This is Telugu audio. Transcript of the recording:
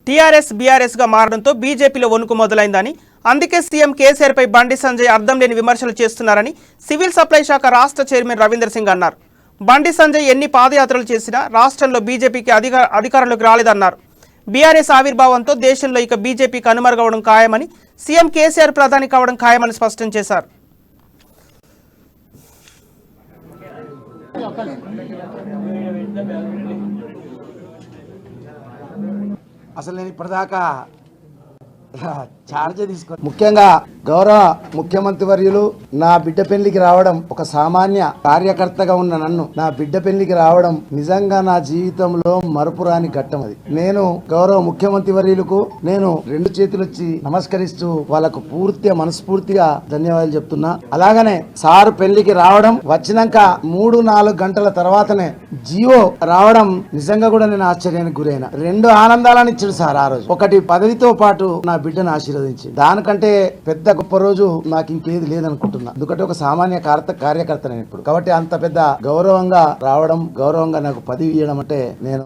టీఆర్ఎస్ బీఆర్ఎస్ గా మారడంతో బీజేపీలో వణుకు మొదలైందని, అందుకే సీఎం కేసీఆర్ పై బండి సంజయ్ అర్థం లేని విమర్శలు చేస్తున్నారని సివిల్ సప్లై శాఖ రాష్ట్ర చైర్మన్ రవీందర్ సింగ్ అన్నారు. బండి సంజయ్ ఎన్ని పాదయాత్రలు చేసినా రాష్ట్రంలో బీజేపీకి అధికారంలోకి రాలేదన్నారు. బీఆర్ఎస్ ఆవిర్భావంతో దేశంలో ఇక బీజేపీ కనుమరుగవడం ఖాయమని, సీఎం కేసీఆర్ ప్రధాని కావడం ఖాయమని స్పష్టం చేశారు. అసలు నేను ఇప్పటిదాకా ఛార్జ్ తీసుకొని ముఖ్యంగా గౌరవ ముఖ్యమంత్రి వర్యులు నా బిడ్డ పెళ్లికి రావడం, ఒక సామాన్య కార్యకర్తగా ఉన్న నన్ను నా బిడ్డ పెళ్లికి రావడం నిజంగా నా జీవితంలో మరపురాని ఘట్టం. అది నేను గౌరవ ముఖ్యమంత్రి వర్యులకు నేను రెండు చేతులు వచ్చి నమస్కరిస్తూ వాళ్ళకు పూర్తిగా మనస్ఫూర్తిగా ధన్యవాదాలు చెప్తున్నా. అలాగనే సారు పెళ్లికి రావడం, వచ్చినాక 3-4 గంటల తర్వాతనే జియో రావడం నిజంగా కూడా నేను ఆశ్చర్యానికి గురైన. 2 ఆనందాలను ఇచ్చాడు సార్ ఆ రోజు. ఒకటి పదవితో పాటు నా బిడ్డను ఆశీర్వదించి, దానికంటే పెద్ద గొప్ప రోజు నాకు ఇంకేది లేదనుకుంటున్నా. ఎందుకంటే ఒక సామాన్య కార్యకర్త నేను ఇప్పుడు. కాబట్టి అంత పెద్ద గౌరవంగా రావడం, గౌరవంగా నాకు పదవి ఇవ్వడం అంటే నేను